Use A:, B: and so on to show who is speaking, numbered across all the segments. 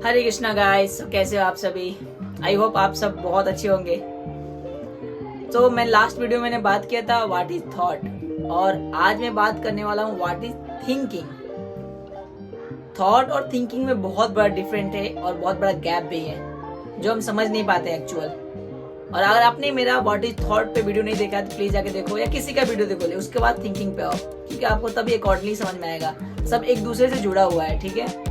A: हरे Krishna guys, कैसे हो आप सभी। आई होप आप सब बहुत अच्छे होंगे। तो मैं लास्ट वीडियो में मैंने बात किया था व्हाट इज थॉट, और आज मैं बात करने वाला हूँ व्हाट इज थिंकिंग। थॉट और थिंकिंग में बहुत बड़ा डिफरेंट है और बहुत बड़ा गैप भी है जो हम समझ नहीं पाते एक्चुअल। और अगर आपने मेरा व्हाट इज थॉट पे वीडियो नहीं देखा है तो प्लीज जाके देखो, या किसी का वीडियो देखो ले, उसके बाद थिंकिंग पे आओ, क्योंकि आपको तभी अकॉर्डिंगली समझ में आएगा। सब एक दूसरे से जुड़ा हुआ है, ठीक है।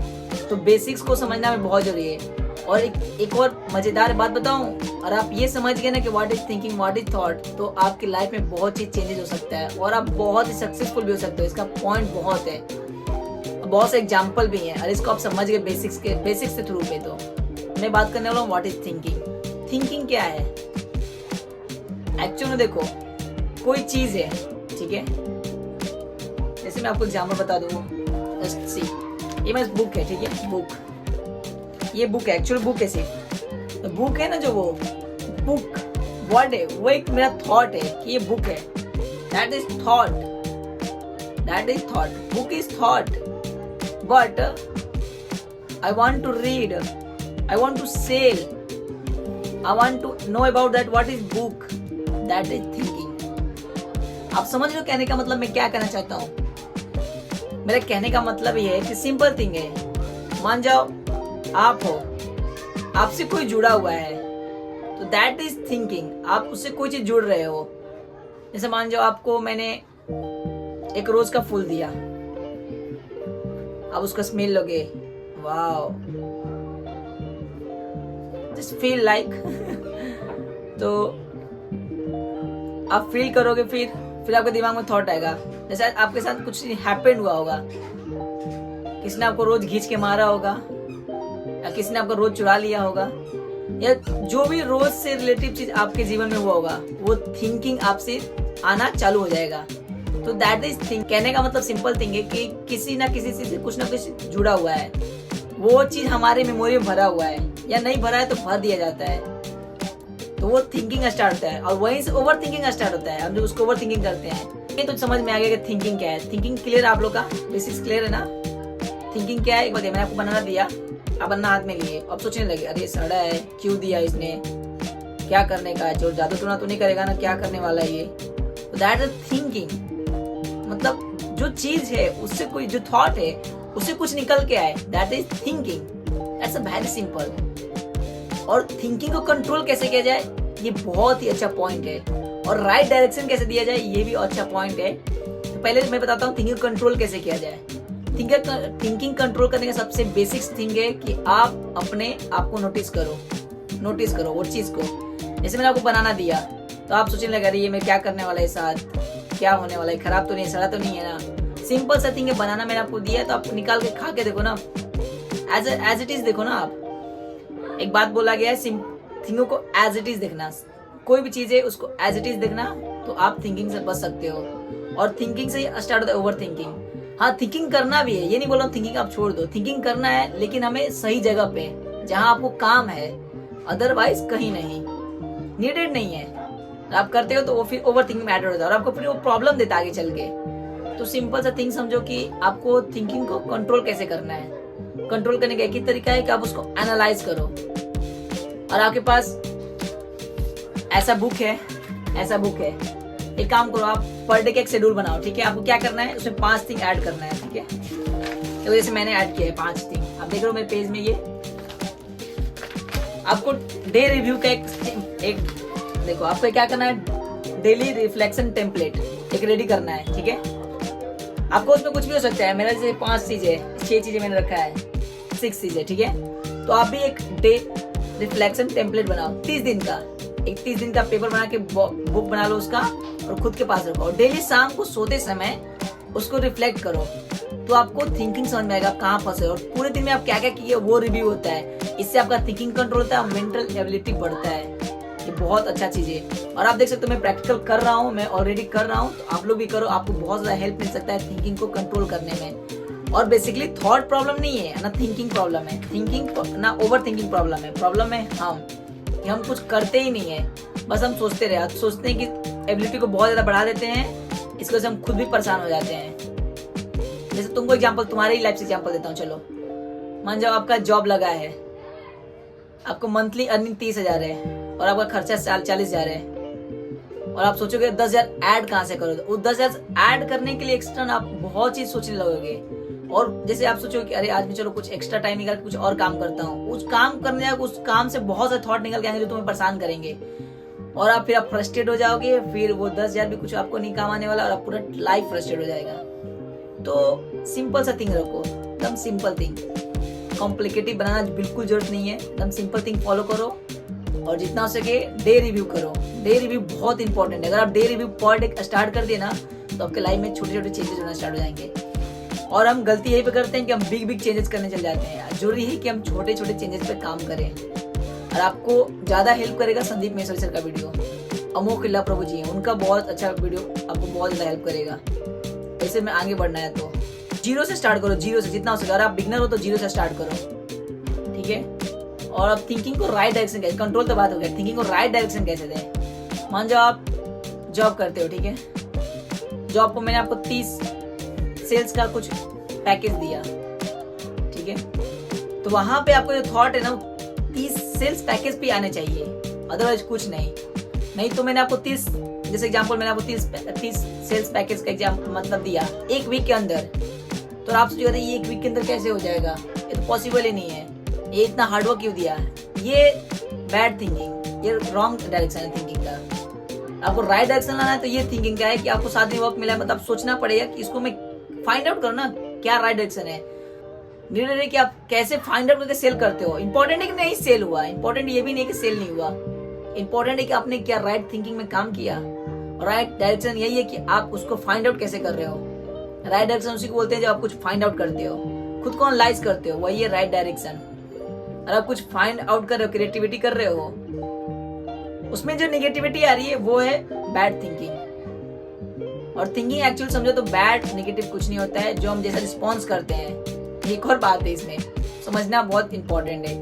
A: तो बेसिक्स को समझना में बहुत जरूरी है। और एक और मजेदार बात बताऊं, और आप ये समझ गए ना कि what is thinking what is thought, तो आपकी लाइफ में बहुत चीज चेंजेस हो सकता है और आप बहुत ही सक्सेसफुल भी हो सकते हो। इसका पॉइंट बहुत है, बहुत से एग्जाम्पल भी हैं, और इसको आप समझ गए बेसिक्स के थ्रू पे। तो मैं बात करने वाला हूँ व्हाट इज थिंकिंग। थिंकिंग क्या है एक्चुअल में? देखो, कोई चीज है, ठीक है। जैसे मैं आपको एग्जाम्पल बता दूं, जस्ट सी, ये मेरा बुक है, ठीक है। बुक, ये बुक है, एक्चुअल बुक है। सिर्फ बुक है ना, जो वो बुक वर्ड है वो एक मेरा थॉट है कि ये बुक है। That is thought, that is thought. Book is thought, but I want to read, I want to sell, I want to know about that what is book, that is thinking. आप समझ लो कहने का मतलब मैं क्या कहना चाहता हूँ। मेरे कहने का मतलब ये है कि सिंपल थिंग है। मान जाओ आप हो, आपसे कोई जुड़ा हुआ है, तो दैट इज थिंकिंग। आप उससे कोई चीज जुड़ रहे हो। जैसे मान जाओ आपको मैंने एक रोज का फूल दिया, आप उसका स्मेल लोगे, वाओ, जस्ट फील लाइक तो आप फील करोगे, फिर आपके दिमाग में थॉट आएगा। जैसे आपके साथ कुछ हैपेंड हुआ होगा, किसी ने आपको रोज घींच के मारा होगा, या किसी ने आपको रोज चुरा लिया होगा, या जो भी रोज से रिलेटिव चीज आपके जीवन में हुआ होगा, वो थिंकिंग आपसे आना चालू हो जाएगा। तो दैट इज थिंक। कहने का मतलब सिंपल थिंग है कि किसी ना किसी चीज से कुछ ना कुछ जुड़ा हुआ है, वो चीज हमारे मेमोरी में भरा हुआ है, या नहीं भरा है तो भर दिया जाता है, तो वो थिंकिंग स्टार्ट होता है। और वहीं से ओवर थिंकिंग स्टार्ट होता है। हम जब उसको ओवर थिंकिंग करते हैं, ये तो समझ में आ गया कि थिंकिंग क्या है। थिंकिंग क्लियर आप लोग का? बेसिक्स क्लियर है ना? थिंकिंग क्या है एक बार मैंने आपको बनाना दिया, आप बनना हाथ में लिए, अब सोचने लगे अरे सड़ा है, क्यों दिया इसने, क्या करने का है, जो जादू टोना तो नहीं करेगा ना, क्या करने वाला है ये। तो दैट इज थिंकिंग। मतलब जो चीज है उससे कोई, जो थॉट है उससे कुछ निकल के आए, that is thinking. That's a very simple. और थिंकिंग को कंट्रोल कैसे किया जाए, ये बहुत ही अच्छा पॉइंट है। और राइट डायरेक्शन कैसे दिया जाए, ये भी अच्छा पॉइंट है। तो पहले मैं बताता हूँ थिंकिंग कंट्रोल कैसे किया जाए। थिंकिंग कंट्रोल करने का सबसे बेसिक थिंग है कि आप अपने आप को नोटिस करो वो चीज को। जैसे मैंने आपको बनाना दिया, तो आप सोचने लगे अरे ये मैं क्या करने वाला है, साथ क्या होने वाला है, खराब तो नहीं, सड़ा तो नहीं है ना। सिंपल सा थिंग है, बनाना मैंने आपको दिया, तो आप निकाल के खा के देखो ना, एज इट इज देखो ना। आप, एक बात बोला गया है थिंगों को एज इट इज देखना। कोई भी चीज है उसको एज इट इज देखना, तो आप थिंकिंग से बच सकते हो। और थिंकिंग से ही स्टार्ट होता है ओवर थिंकिंग। हाँ, थिंकिंग करना भी है, ये नहीं बोल रहा हूँ थिंकिंग आप छोड़ दो, थिंकिंग करना है, लेकिन हमें सही जगह पे, जहाँ आपको काम है, अदरवाइज कहीं नहीं, नीडेड नहीं है। आप करते हो तो वो फिर ओवर थिंकिंग में एड होता है और आपको फिर वो प्रॉब्लम देता है आगे चल के। तो सिंपल सा थिंग समझो कि आपको थिंकिंग को कंट्रोल कैसे करना है। कंट्रोल करने का एक ही तरीका है कि आप उसको एनालाइज करो। और आपके पास ऐसा बुक है, एक काम करो, आप पर डे का एक शेड्यूल बनाओ, ठीक है। आपको क्या करना है, उसमें 5 थिंग ऐड करना है, ठीक है। तो जैसे मैंने ऐड किया है 5 थिंग, आप देख रहे हो मेरे पेज में। ये आपको डे रिव्यू का एक देखो, आपको क्या करना है, डेली रिफ्लेक्शन टेम्पलेट एक रेडी करना है, ठीक है। आपको उसमें कुछ भी हो सकता है। मेरा जैसे 5 चीजें, 6 चीजें मैंने रखा है, 6 चीजें, ठीक है। तो आप भी एक डे रिफ्लेक्शन टेम्पलेट बनाओ 30 दिन का। एक 30 दिन का पेपर बना के बुक बना लो उसका, और खुद के पास रखो। और डेली शाम को सोते समय उसको रिफ्लेक्ट करो, तो आपको थिंकिंग समझ में आएगा कहाँ फंसे। और पूरे दिन में आप क्या क्या किए वो रिव्यू होता है। इससे आपका थिंकिंग कंट्रोल होता है, मेंटल एबिलिटी बढ़ता है। ये बहुत अच्छा चीज है। और आप देख सकते हो मैं प्रैक्टिकल कर रहा हूँ, मैं ऑलरेडी कर रहा हूँ, तो आप लोग भी करो, आपको बहुत ज्यादा हेल्प मिल सकता है थिंकिंग को कंट्रोल करने में। और बेसिकली थॉट प्रॉब्लम नहीं है ना, थिंकिंग प्रॉब्लम है। थिंकिंग ना ओवर थिंकिंग प्रॉब्लम है। प्रॉब्लम है हम कुछ करते ही नहीं है, बस हम सोचते हैं कि एबिलिटी को बहुत ज्यादा बढ़ा देते हैं, इसकी वजह से हम खुद भी परेशान हो जाते हैं। जैसे तुमको एग्जांपल, तुम्हारे ही लाइफ से एग्जांपल देता हूँ। चलो, मान जाओ आपका जॉब लगा है, आपको मंथली अर्निंग 30,000 है और आपका खर्चा 40,000 है, और आप सोचोगे 10,000 ऐड कहाँ से करो, तो 10,000 ऐड करने के लिए एक्स्ट्रा आप बहुत चीज सोचने लगोगे। और जैसे आप सोचो कि अरे आज मैं चलो कुछ एक्स्ट्रा टाइम निकाल के कुछ और काम करता हूँ, उस काम करने जाओगे, उस काम से बहुत सारे थॉट निकल के आएंगे जो तुम्हें परेशान करेंगे, और आप फिर फ्रस्ट्रेट हो जाओगे, फिर वो 10,000 भी कुछ आपको नहीं काम आने वाला और आप पूरा लाइफ फ्रस्ट्रेट हो जाएगा। तो सिंपल सा थिंग रखो, एकदम सिंपल थिंग, कॉम्प्लिकेटेड बनाना बिल्कुल जरूरत नहीं है, एकदम सिंपल थिंग फॉलो करो। और जितना हो सके डे रिव्यू करो, डे रिव्यू बहुत इंपॉर्टेंट है। अगर आप day review per day start कर दिए ना तो आपके लाइफ में छोटे छोटे चेंजेस होना स्टार्ट हो जाएंगे। और हम गलती यही पे करते हैं कि हम बिग बिग चेंजेस करने चल जाते हैं। जरूरी है कि हम छोटे छोटे चेंजेस पे काम करें। और आपको ज्यादा हेल्प करेगा संदीप मेसोरी सर का वीडियो, अमोक किल्ला प्रभु जी, उनका बहुत अच्छा वीडियो आपको बहुत ज्यादा हेल्प करेगा। ऐसे में आगे बढ़ना है तो जीरो से स्टार्ट करो, जीरो से जितना हो सके। अगर आप बिगनर हो तो जीरो से स्टार्ट करो, ठीक है। और अब थिंकिंग को राइट डायरेक्शन कैसे, कंट्रोल तो बात हो गया, थिंकिंग को राइट डायरेक्शन कैसे दें। मान जाओ आप जॉब करते हो, ठीक है, जॉब को मैंने आपको 30 सेल्स का कुछ पैकेज दिया, ठीक है, तो वहां पे आपको जो थॉट है ना 30 सेल्स पैकेज पे आने चाहिए, अदरवाइज कुछ नहीं तो मैंने आपको 30, जैसे एग्जांपल मैंने आपको 30 सेल्स पैकेज का एग्जांपल मतलब दिया एक वीक के अंदर, तो आप सोचोगे ये एक वीक के अंदर कैसे हो जाएगा, ये तो पॉसिबल ही नहीं है, ये इतना हार्डवर्क क्यों दिया है। ये बैड थिंकिंग, ये रॉन्ग डायरेक्शन है थिंकिंग का। आपको राइट डायरेक्शन लाना है तो ये थिंकिंग का है कि आपको साथ में वर्क मिला है, मतलब सोचना पड़ेगा कि इसको मैं फाइंड आउट करो ना क्या राइट डायरेक्शन है। निर्णय है कि आप कैसे फाइंड आउट करके सेल करते हो। इंपॉर्टेंट है कि नहीं सेल हुआ, इंपॉर्टेंट ये भी नहीं कि सेल नहीं हुआ, इंपॉर्टेंट है कि आपने क्या राइट थिंकिंग में काम किया। राइट डायरेक्शन यही है कि आप उसको फाइंड आउट कैसे कर रहे हो। राइट डायरेक्शन उसी को बोलते हैं जब आप कुछ फाइंड आउट करते हो, खुद को एनालाइज करते हो, वही है राइट डायरेक्शन। और आप कुछ फाइंड आउट कर रहे हो, क्रिएटिविटी कर रहे हो, उसमें जो नेगेटिविटी आ रही है वो है बैड थिंकिंग। और थिंकिंग एक्चुअल समझो तो बैड नेगेटिव कुछ नहीं होता है, जो हम जैसा रिस्पॉन्स करते हैं। एक और बात है इसमें समझना बहुत इंपॉर्टेंट है,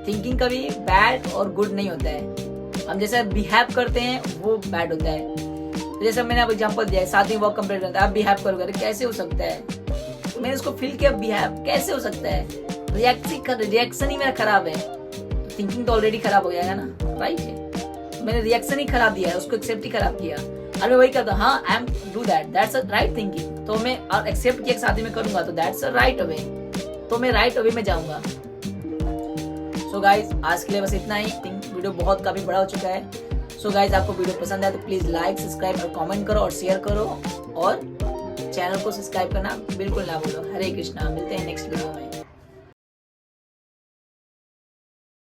A: थिंकिंग कभी बैड और गुड नहीं होता है, हम जैसा बिहेव करते हैं वो बैड होता है। तो जैसे मैंने आपको एग्जांपल दिया है, साथ ही वर्क कंप्लीट करता है, आप बिहेव करोगे कैसे हो सकता है, तो मैंने इसको फील किया बिहेव कैसे हो सकता है, रिएक्शन ही मेरा खराब है, तो थिंकिंग तो ऑलरेडी खराब हो जाएगा ना, राइट है। मैंने रिएक्शन ही खराब दिया है, उसको एक्सेप्ट ही खराब किया, और मैं वही करता हाँ I am do that's a right thinking, तो मैं और एक्सेप्ट किया साथ ही में करूंगा तो दैट्स अ राइट वे, तो मैं राइट वे में जाऊंगा। सो गाइज आज के लिए बस इतना ही, वीडियो बहुत काफी बड़ा हो चुका है। सो गाइज आपको वीडियो पसंद आए तो प्लीज लाइक सब्सक्राइब और कमेंट करो और शेयर करो, और चैनल को सब्सक्राइब करना बिल्कुल ना भूलो। हरे कृष्णा, मिलते हैं नेक्स्ट वीडियो में।